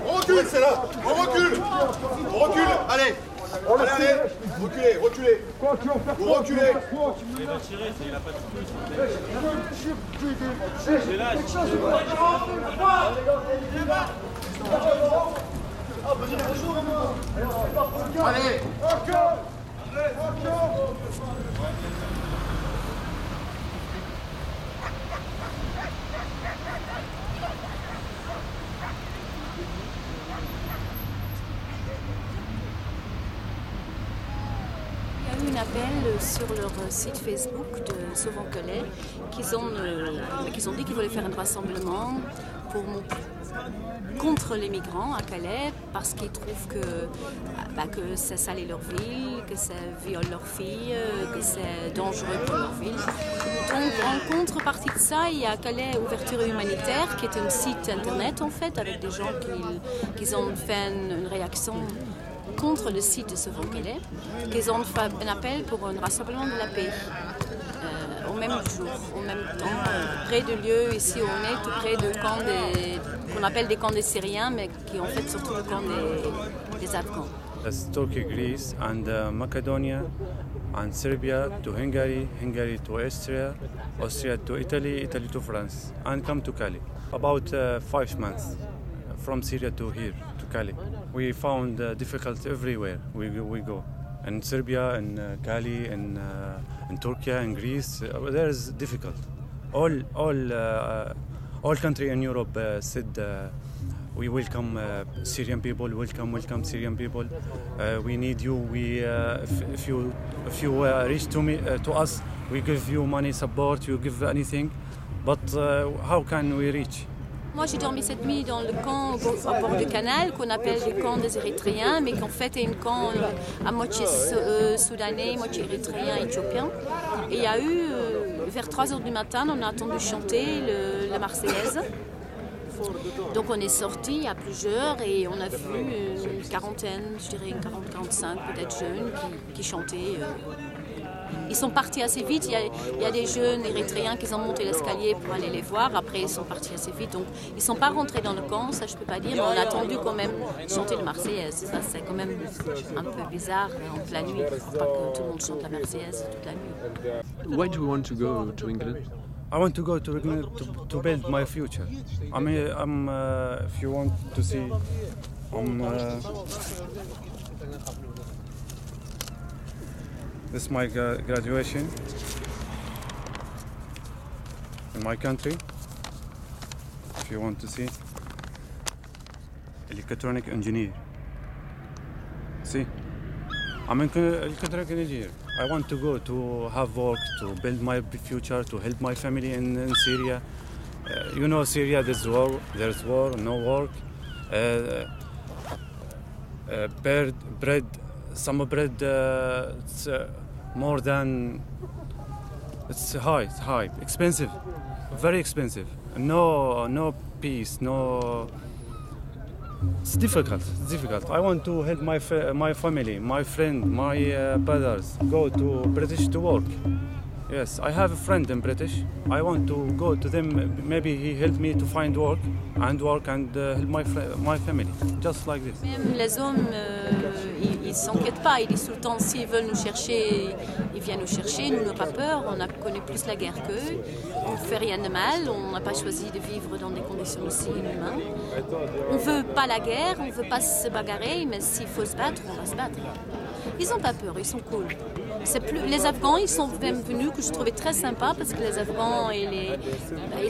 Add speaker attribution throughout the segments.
Speaker 1: On recule, c'est là. On recule. On recule. Allez. Allez, reculez, reculez. Vous reculez.
Speaker 2: Il va tirer, il n'a pas de c'est là.
Speaker 1: Allez.
Speaker 3: Il y a eu un appel sur leur site Facebook de Sauvant-Calais qu'ils ont dit qu'ils voulaient faire un rassemblement contre les migrants à Calais parce qu'ils trouvent que ça salit leur ville, que ça viole leurs filles, que c'est dangereux pour leur ville. Donc en contrepartie de ça, il y a Calais Ouverture Humanitaire qui est un site internet en fait avec des gens qui ont fait une réaction contre le site de Sauvant-Calais, qu'ils ont fait un appel pour un rassemblement de la paix. Au même jour, au même temps, près de lieux ici où on est, tout près de camps qu'on appelle des camps des Syriens, mais qui en fait surtout le camp des Afghans.
Speaker 4: As Turkey, Greece, and Macedonia, and Serbia to Hungary, Hungary to Austria, Austria to Italy, Italy to France, and come to Cali. About 5 months from Syria to here, to Cali. We found difficult everywhere we go. In Serbia, in Cali, in Turkey, in Greece, there is difficult. All country in Europe said we welcome Syrian people. Welcome Syrian people. We need you. If you reach to us, we give you money support. You give anything, but how can we reach?
Speaker 3: Moi, j'ai dormi cette nuit dans le camp au bord du canal, qu'on appelle le camp des Érythréens, mais qu'en fait est un camp à moitié soudanais, moitié érythréen, éthiopien. Et il y a eu, vers 3h du matin, on a entendu chanter la Marseillaise. Donc on est sortis à plusieurs et on a vu une quarantaine, je dirais 40-45 peut-être jeunes qui chantaient. Ils sont partis assez vite, il y a des jeunes érythréens qui ont monté l'escalier pour aller les voir, après ils sont partis assez vite, donc ils ne sont pas rentrés dans le camp, ça je ne peux pas dire, mais on a attendu quand même chanter le Marseillaise, ça c'est quand même un peu bizarre en pleine nuit, il ne faut pas que tout le monde chante la Marseillaise toute la nuit.
Speaker 5: Why do you want to go to England?
Speaker 4: I want to go to England to build my future. I mean, if you want to see, this is my graduation in my country. If you want to see, electronic engineer. See, I'm an electronic engineer. I want to go to have work, to build my future, to help my family in Syria. You know, Syria, there's war, no work. Bread, some bread, it's more than, it's high, expensive, very expensive. No peace, no. It's difficult. I want to help my family, my friend, my brothers go to British to work. Yes, I have a friend in British. I want to go to them. Maybe he helped me to find work and help my family, just like this.
Speaker 3: Même les hommes, ils s'inquiètent pas. Ils disent tout le temps, s'ils veulent nous chercher, ils viennent nous chercher. Nous n'avons pas peur. On a connu plus la guerre qu'eux. On ne fait rien de mal. On n'a pas choisi de vivre dans des conditions aussi inhumaines. On ne veut pas la guerre. On ne veut pas se bagarrer. Mais s'il faut se battre, on va se battre. Ils n'ont pas peur. Ils sont cool. Les Afghans, ils sont même venus, que je trouvais très sympa, parce que les Afghans, ils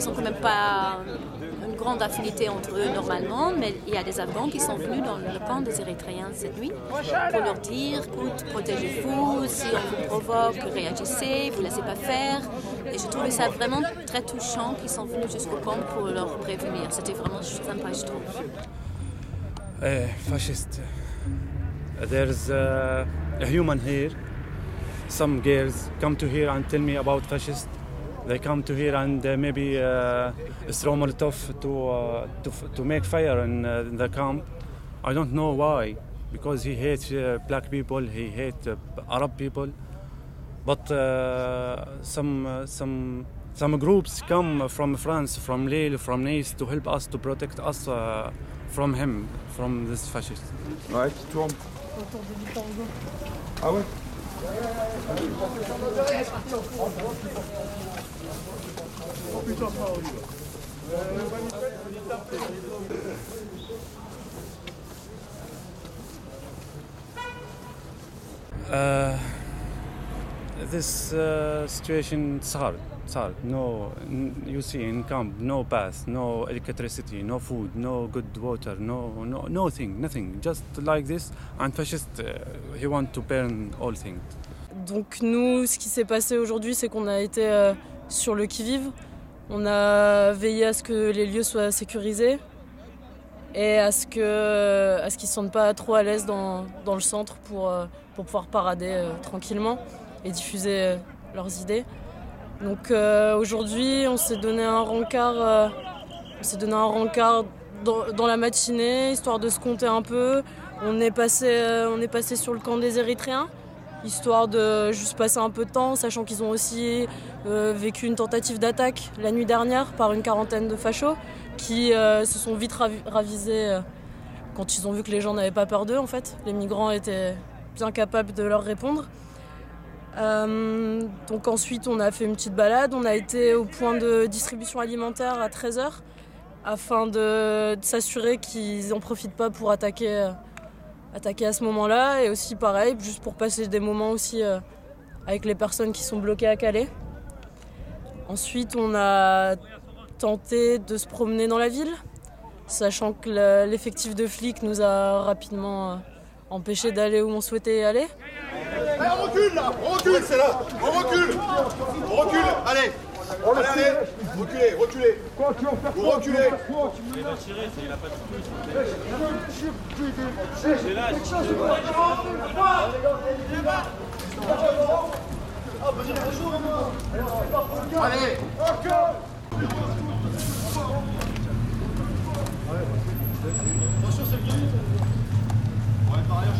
Speaker 3: n'ont quand même pas une grande affinité entre eux normalement, mais il y a des Afghans qui sont venus dans le camp des Érythréens cette nuit pour leur dire, écoute, protégez-vous, si on vous provoque, réagissez, vous ne laissez pas faire. Et je trouvais ça vraiment très touchant qu'ils sont venus jusqu'au camp pour leur prévenir. C'était vraiment sympa, je trouve.
Speaker 4: Fascist. There's a human here. Some girls come to here and tell me about fascists. They come to here and maybe throw Molotov to make fire in the camp. I don't know why, because he hates black people, he hates Arab people. But some Some groups come from France, from Lille, from Nice to help us to protect us from him, from this fascist.
Speaker 1: Ouais, qui tourne. Ah ouais.
Speaker 4: This situation is hard. It's hard. No, you see in camp, no bath, no electricity, no food, no good water, nothing. Just like this, and fascist, he want to burn all things.
Speaker 5: Donc nous, ce qui s'est passé aujourd'hui, c'est qu'on a été sur le qui-vive. On a veillé à ce que les lieux soient sécurisés et à ce qu'ils ne se sentent pas trop à l'aise dans le centre pour pouvoir parader tranquillement et diffuser leurs idées. Donc aujourd'hui, on s'est donné un rencard, dans la matinée, histoire de se compter un peu. On est passé sur le camp des Érythréens, histoire de juste passer un peu de temps, sachant qu'ils ont aussi vécu une tentative d'attaque la nuit dernière par une quarantaine de fachos qui se sont vite ravisés quand ils ont vu que les gens n'avaient pas peur d'eux. En fait, les migrants étaient bien capables de leur répondre. Donc ensuite on a fait une petite balade, on a été au point de distribution alimentaire à 13h afin de s'assurer qu'ils n'en profitent pas pour attaquer à ce moment-là, et aussi pareil, juste pour passer des moments aussi avec les personnes qui sont bloquées à Calais. Ensuite on a tenté de se promener dans la ville, sachant que l'effectif de flics nous a rapidement empêchés d'aller où on souhaitait aller.
Speaker 1: Allez, on recule là, on recule, c'est là, on recule, allez, reculez, vous reculez.
Speaker 2: Il va tirer, il a pas de touche. C'est là,
Speaker 1: Allez. Attention, c'est le guide. Ouais, par ailleurs,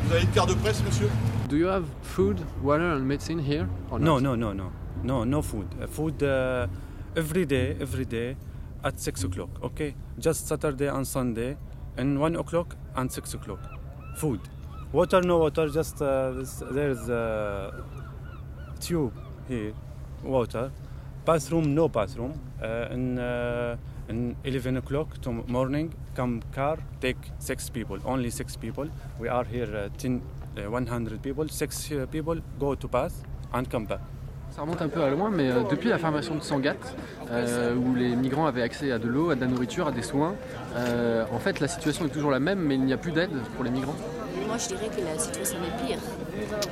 Speaker 1: Vous avez une carte de presse, monsieur?
Speaker 6: Do you have food, water and medicine here or not?
Speaker 4: No food. Food every day at 6 o'clock. Okay, just Saturday and Sunday, and 1 o'clock and 6 o'clock. Food, water, no water. Just there's tube here, water. Bathroom, no bathroom. In 11 o'clock to morning, come car, take 6 people, only 6 people. We are here 100 people, 6 people go to bath and come back.
Speaker 6: Ça remonte un peu à loin, mais depuis la fermeture de Sangatte, où les migrants avaient accès à de l'eau, à de la nourriture, à des soins, en fait la situation est toujours la même, mais il n'y a plus d'aide pour les migrants.
Speaker 3: Moi, je dirais que la situation est pire.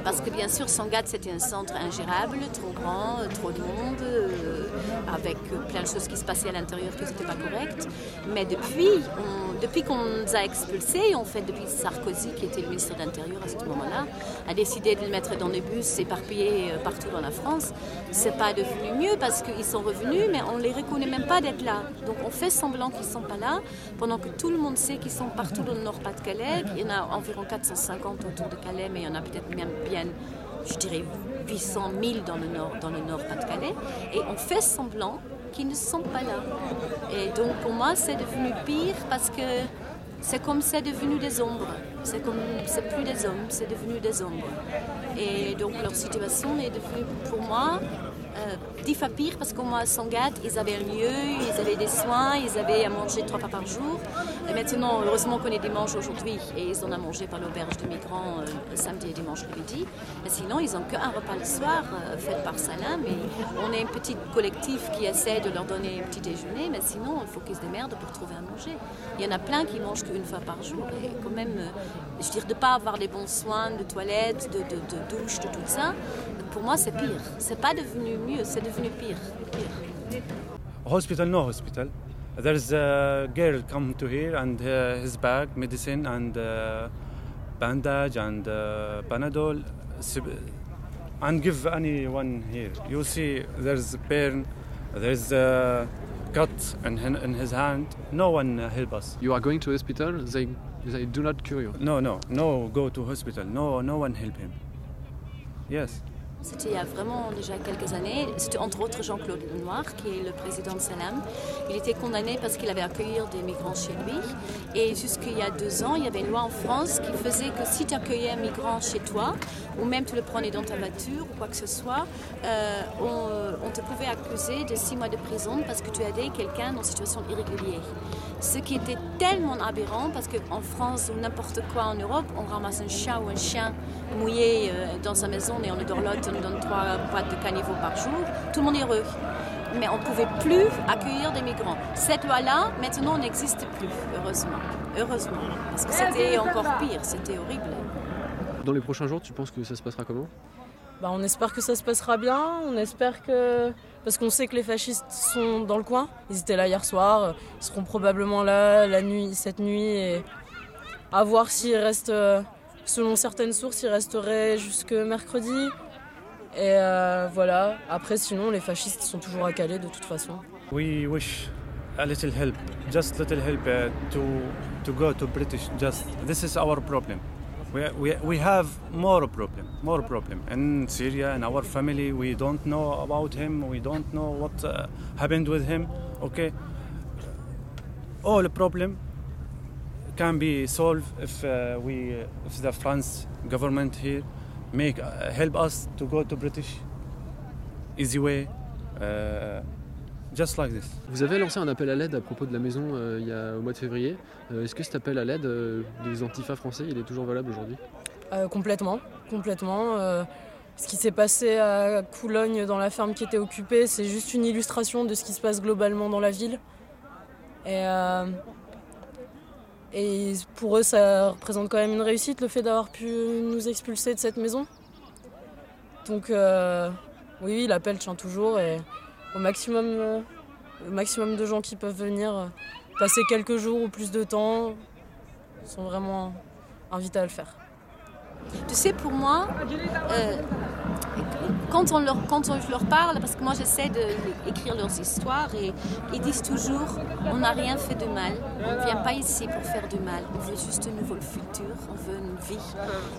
Speaker 3: Parce que bien sûr, Sangatte, c'était un centre ingérable, trop grand, trop de monde, avec plein de choses qui se passaient à l'intérieur qui n'étaient pas correctes. Mais depuis qu'on nous a expulsés, en fait, depuis Sarkozy, qui était le ministre de l'Intérieur à ce moment-là, a décidé de le mettre dans des bus éparpillés partout dans la France, c'est pas devenu mieux parce qu'ils sont revenus, mais on les reconnaît même pas d'être là. Donc on fait semblant qu'ils sont pas là, pendant que tout le monde sait qu'ils sont partout dans le Nord-Pas-de-Calais. Il y en a environ 450 autour de Calais, mais il y en a peut-être même bien, je dirais, 800 000 dans le Nord-Pas-de-Calais. Et on fait semblant qu'ils ne sont pas là. Et donc pour moi, c'est devenu pire parce que c'est comme c'est devenu des ombres. C'est plus des hommes, c'est devenu des ombres. Et donc leur situation est devenue pour moi 10 fois pire parce qu'au moins à Sangatte, ils avaient un lieu, ils avaient des soins, ils avaient à manger 3 fois par jour. Et maintenant, heureusement qu'on est dimanche aujourd'hui et ils en ont mangé par l'auberge des migrants samedi et dimanche le midi. Mais sinon, ils n'ont qu'un repas le soir fait par Salim. Et on est un petit collectif qui essaie de leur donner un petit déjeuner, mais sinon, il faut qu'ils se démerdent pour trouver à manger. Il y en a plein qui mangent qu'une fois par jour. Et quand même, je veux dire, de ne pas avoir les bons soins de toilette, de douche, de tout ça, pour moi, c'est pire. C'est pas devenu mieux, c'est devenu pire.
Speaker 4: Hospital, no hospital. There's a girl come to here and his bag, medicine and bandage and Panadol. and give anyone here. You see, there's a burn, there's a cut in his hand. No one help us.
Speaker 6: You are going to hospital, they do not cure you.
Speaker 4: No, go to hospital. No one help him. Yes.
Speaker 3: C'était il y a vraiment déjà quelques années. C'était entre autres Jean-Claude Lenoir, qui est le président de Salam. Il était condamné parce qu'il avait accueilli des migrants chez lui. Et jusqu'il y a 2 ans, il y avait une loi en France qui faisait que si tu accueillais un migrant chez toi, ou même tu le prenais dans ta voiture, ou quoi que ce soit, on te pouvait accuser de 6 mois de prison parce que tu aidais quelqu'un en situation irrégulière. Ce qui était tellement aberrant parce qu'en France ou n'importe quoi en Europe, on ramasse un chat ou un chien mouillé dans sa maison et on le dorlote, on lui donne 3 boîtes de caniveau par jour, tout le monde est heureux. Mais on ne pouvait plus accueillir des migrants. Cette loi-là, maintenant, n'existe plus, heureusement. Heureusement, parce que c'était encore pire, c'était horrible.
Speaker 6: Dans les prochains jours, tu penses que ça se passera comment ?
Speaker 5: On espère que ça se passera bien, on espère que... Parce qu'on sait que les fascistes sont dans le coin, ils étaient là hier soir, ils seront probablement là cette nuit, et à voir s'ils restent, selon certaines sources, ils resteraient jusque mercredi. Et voilà, après sinon les fascistes sont toujours à Calais de toute façon.
Speaker 4: We wish a little help, just little help to go to British. Just this is our problem. We have more problem in Syria, in our family. We don't know about him. We don't know what happened with him. Okay, all the problem can be solved if the France government here help us to go to British easy way, just like this.
Speaker 6: Vous avez lancé un appel à l'aide à propos de la maison au mois de février. Est-ce que cet appel à l'aide des antifas français, il est toujours valable aujourd'hui ?
Speaker 5: Complètement. Ce qui s'est passé à Coulogne dans la ferme qui était occupée, c'est juste une illustration de ce qui se passe globalement dans la ville. Et pour eux, ça représente quand même une réussite, le fait d'avoir pu nous expulser de cette maison. Donc oui, l'appel tient toujours et au maximum de gens qui peuvent venir passer quelques jours ou plus de temps sont vraiment invités à le faire.
Speaker 3: Tu sais, pour moi, quand on leur parle, parce que moi j'essaie d'écrire leurs histoires et ils disent toujours on n'a rien fait de mal, on ne vient pas ici pour faire du mal, on veut juste un nouveau futur, on veut une vie.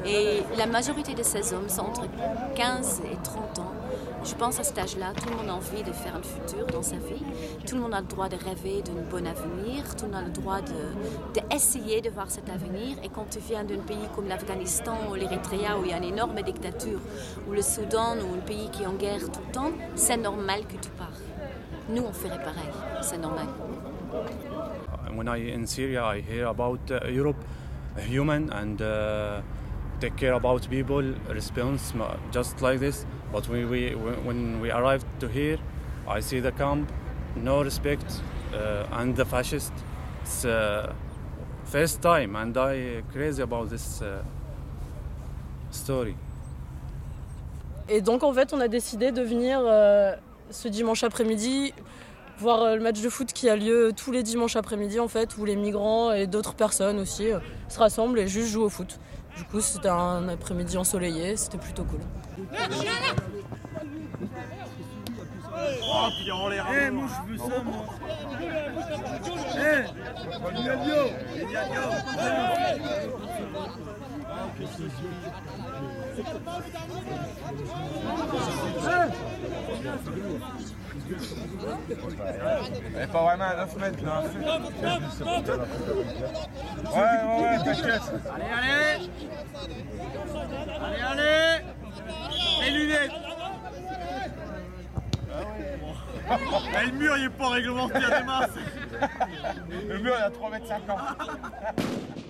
Speaker 3: Et la majorité de ces hommes sont entre 15 et 30 ans. Je pense à cet âge-là, tout le monde a envie de faire un futur dans sa vie, tout le monde a le droit de rêver d'un bon avenir, tout le monde a le droit d'essayer de voir cet avenir. Et quand tu viens d'un pays comme l'Afghanistan ou l'Érythrée où il y a une énorme dictature, ou le Soudan ou un pays qui est en guerre tout le temps, c'est normal que tu pars. Nous, on ferait pareil, c'est normal.
Speaker 4: When in Syria, I hear about Europe, human and take care about people, response just like this. But when we arrived to here, I see the camp, no respect, and the fascist. It's first time, and I crazy about this story.
Speaker 5: Et donc en fait, on a décidé de venir ce dimanche après-midi voir le match de foot qui a lieu tous les dimanches après-midi en fait, où les migrants et d'autres personnes aussi se rassemblent et juste jouent au foot. Du coup, c'était un après-midi ensoleillé, c'était plutôt cool.
Speaker 2: Oh, puis en l'air.
Speaker 7: Moi je veux ça, moi.
Speaker 1: Elle est pas vraiment à 9 mètres là. Ouais, t'inquiète.
Speaker 7: Allez. Les lunettes.
Speaker 2: Le mur il est pas réglementaire des masses.
Speaker 1: Le mur il a 3,50 m.